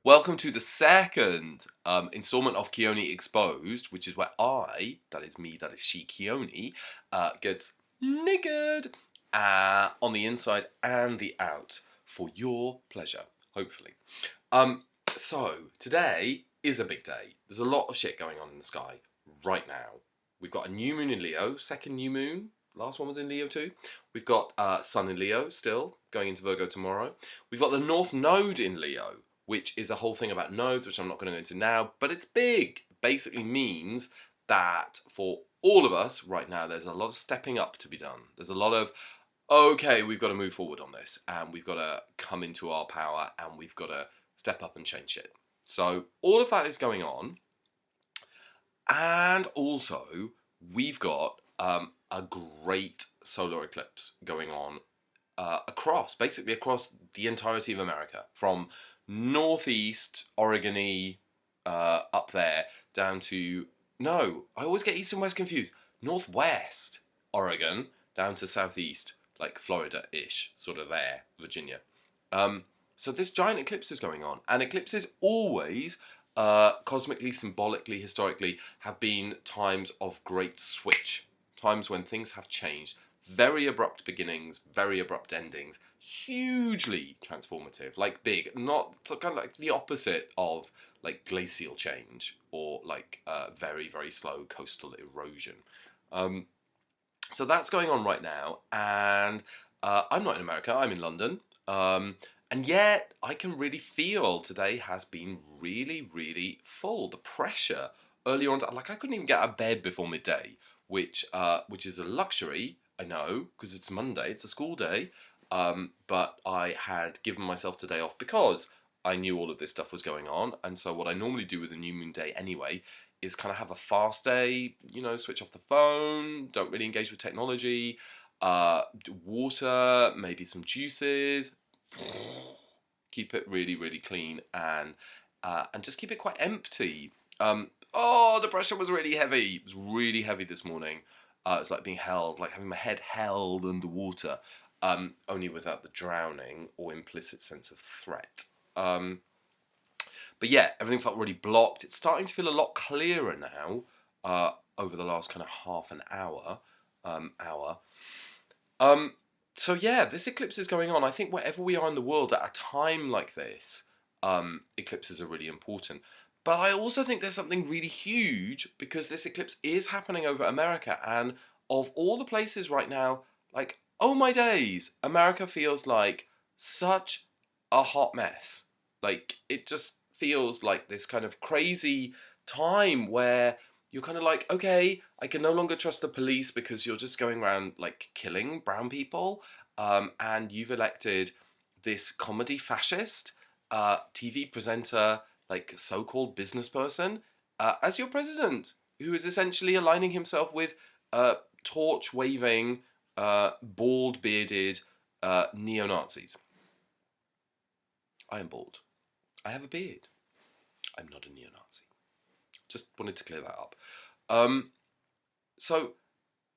Welcome to the second installment of Keone Exposed, which is where that is me, that is she, Keone, gets niggered on the inside and the out for your pleasure, hopefully. So, today is a big day. There's a lot of shit going on in the sky right now. We've got a new moon in Leo, second new moon. Last one was in Leo too. We've got Sun in Leo still, going into Virgo tomorrow. We've got the North Node in Leo, which is a whole thing about nodes, which I'm not going to go into now, but it's big. Basically means that for all of us right now, there's a lot of stepping up to be done. There's a lot of, okay, we've got to move forward on this, and we've got to come into our power, and we've got to step up and change shit. So all of that is going on. And also, we've got a great solar eclipse going on basically across the entirety of America, from northeast Oregon-y up there down to, no, I always get east and west confused, northwest Oregon down to southeast, like Florida-ish, sort of there, Virginia. So this giant eclipse is going on, and eclipses always, cosmically, symbolically, historically, have been times of great switch, times when things have changed. Very abrupt beginnings, very abrupt endings, hugely transformative, like big, not kind of like the opposite of like glacial change or like very, very slow coastal erosion. So that's going on right now, and I'm not in America, I'm in London. And yet, I can really feel today has been really, really full. The pressure earlier on, like I couldn't even get out of bed before midday, which is a luxury, I know, because it's Monday, it's a school day. But I had given myself today off because I knew all of this stuff was going on. And so what I normally do with a new moon day anyway is kind of have a fast day, you know, switch off the phone, don't really engage with technology, water, maybe some juices, keep it really, really clean, and just keep it quite empty. Oh, the pressure was really heavy. It was really heavy this morning. It's like being held, like having my head held underwater, only without the drowning or implicit sense of threat. But yeah, everything felt really blocked. It's starting to feel a lot clearer now over the last kind of half an hour. So yeah, this eclipse is going on. I think wherever we are in the world at a time like this, eclipses are really important. But I also think there's something really huge because this eclipse is happening over America, and of all the places right now, like, oh my days, America feels like such a hot mess. Like, it just feels like this kind of crazy time where you're kind of like, okay, I can no longer trust the police because you're just going around like killing brown people, and you've elected this comedy fascist, TV presenter, like so-called business person, as your president, who is essentially aligning himself with torch-waving, bald-bearded neo-Nazis. I am bald. I have a beard. I'm not a neo-Nazi. Just wanted to clear that up. So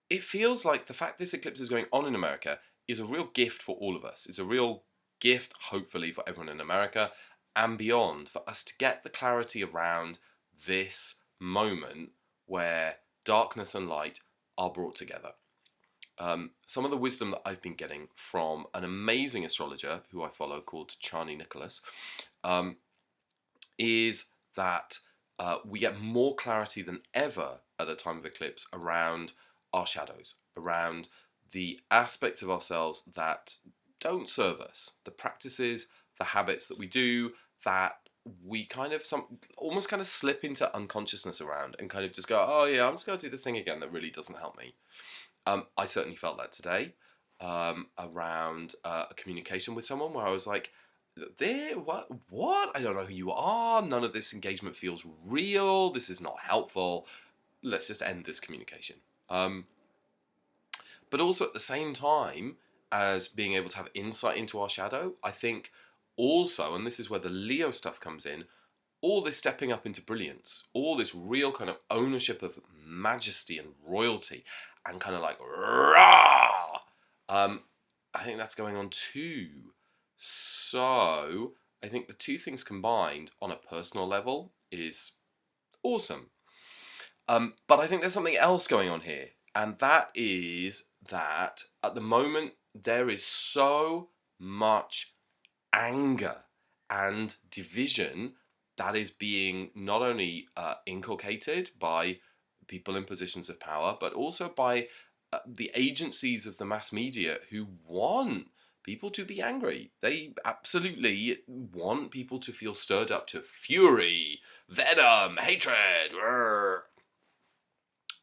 it feels like the fact this eclipse is going on in America is a real gift for all of us. It's a real gift, hopefully, for everyone in America and beyond, for us to get the clarity around this moment where darkness and light are brought together. Some of the wisdom that I've been getting from an amazing astrologer who I follow called Chani Nicholas is that we get more clarity than ever at the time of eclipse around our shadows, around the aspects of ourselves that don't serve us, the practices, the habits that we do that we kind of almost kind of slip into unconsciousness around and kind of just go, oh yeah, I'm just going to do this thing again that really doesn't help me. I certainly felt that today around a communication with someone where I was like, what? I don't know who you are. None of this engagement feels real. This is not helpful. Let's just end this communication. But also at the same time as being able to have insight into our shadow, I think also, and this is where the Leo stuff comes in, all this stepping up into brilliance, all this real kind of ownership of majesty and royalty, and kind of like, rah! I think that's going on too. So, I think the two things combined on a personal level is awesome. But I think there's something else going on here, and that is that at the moment there is so much anger and division that is being not only inculcated by people in positions of power, but also by the agencies of the mass media who want people to be angry. They absolutely want people to feel stirred up to fury, venom, hatred,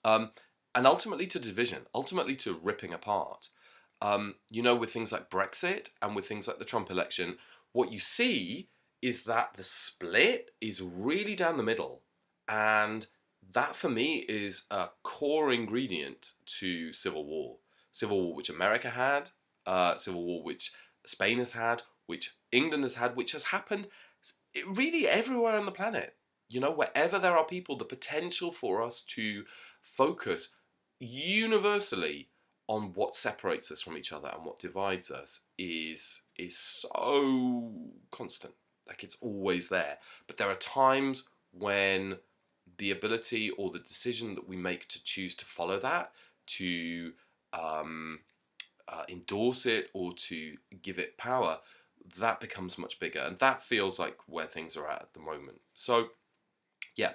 and ultimately to division, ultimately to ripping apart. With things like Brexit and with things like the Trump election, what you see is that the split is really down the middle. And that for me is a core ingredient to civil war. Civil war which America had, civil war which Spain has had, which England has had, which has happened really everywhere on the planet. Wherever there are people, the potential for us to focus universally on what separates us from each other and what divides us is so constant. Like, it's always there. But there are times when the ability or the decision that we make to choose to follow that, to endorse it or to give it power, that becomes much bigger. And that feels like where things are at the moment. So, yeah.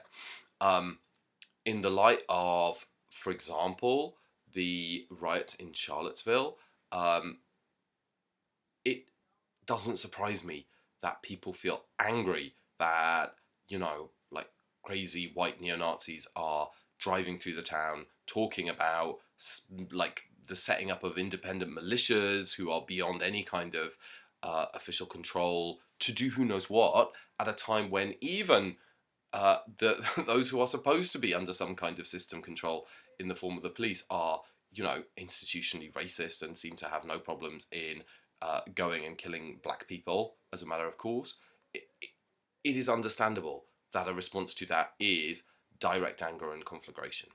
In the light of, for example, the riots in Charlottesville, it doesn't surprise me that people feel angry that, like crazy white neo-Nazis are driving through the town talking about like the setting up of independent militias who are beyond any kind of official control to do who knows what at a time when even those who are supposed to be under some kind of system control in the form of the police are, institutionally racist and seem to have no problems in going and killing black people as a matter of course. It is understandable that a response to that is direct anger and conflagration.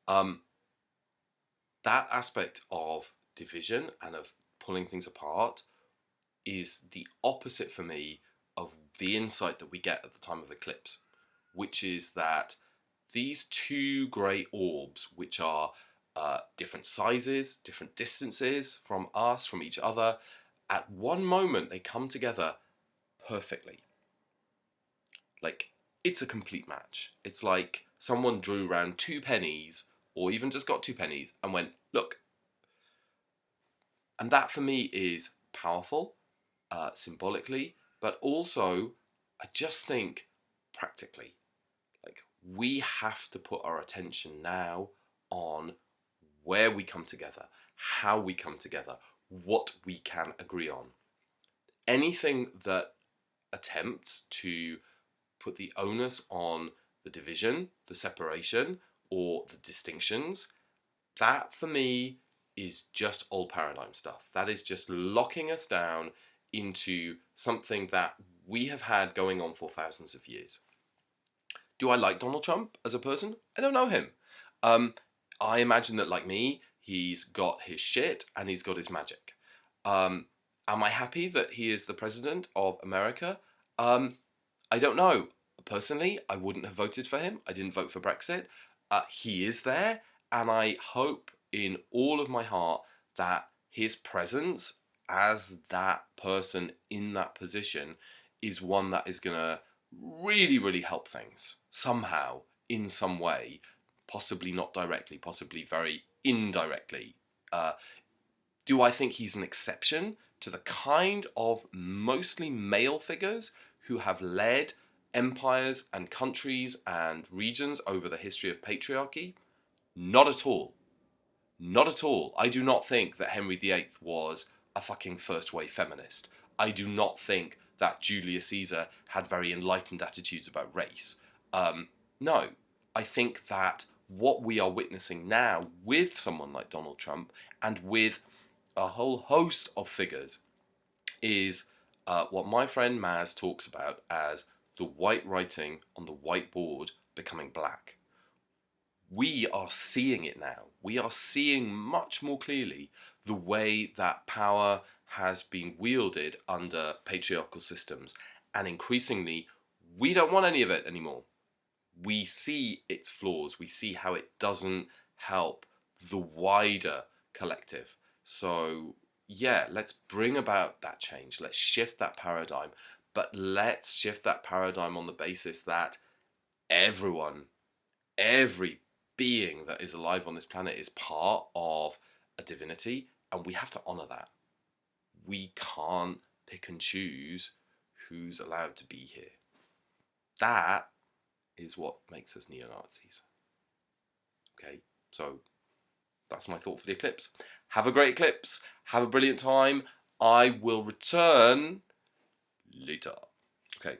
That aspect of division and of pulling things apart is the opposite for me of the insight that we get at the time of eclipse, which is that these two grey orbs, which are different sizes, different distances from us, from each other, at one moment they come together perfectly. Like, it's a complete match. It's like someone drew around two pennies, or even just got two pennies, and went, look. And that for me is powerful, symbolically, but also, I just think practically. Like, we have to put our attention now on where we come together, how we come together, what we can agree on. Anything that attempts to put the onus on the division, the separation, or the distinctions, that for me is just old paradigm stuff. That is just locking us down into something that we have had going on for thousands of years. Do I like Donald Trump as a person? I don't know him. I imagine that, like me, he's got his shit and he's got his magic. Am I happy that he is the president of America? I don't know. Personally, I wouldn't have voted for him. I didn't vote for Brexit. He is there, and I hope in all of my heart that his presence as that person in that position is one that is going to really, really help things somehow, in some way, possibly not directly, possibly very indirectly. Do I think he's an exception to the kind of mostly male figures who have led empires and countries and regions over the history of patriarchy? Not at all. Not at all. I do not think that Henry VIII was a fucking first wave feminist. I do not think that Julius Caesar had very enlightened attitudes about race. No. I think that what we are witnessing now with someone like Donald Trump and with a whole host of figures is what my friend Maz talks about as the white writing on the whiteboard becoming black. We are seeing it now. We are seeing much more clearly the way that power has been wielded under patriarchal systems, and increasingly we don't want any of it anymore. We see its flaws, we see how it doesn't help the wider collective. So yeah, let's bring about that change, let's shift that paradigm, but let's shift that paradigm on the basis that everyone, every being that is alive on this planet is part of a divinity, and we have to honor that. We can't pick and choose who's allowed to be here. That is what makes us neo-Nazis. Okay, so that's my thought for the eclipse. Have a great eclipse. Have a brilliant time. I will return later. Okay.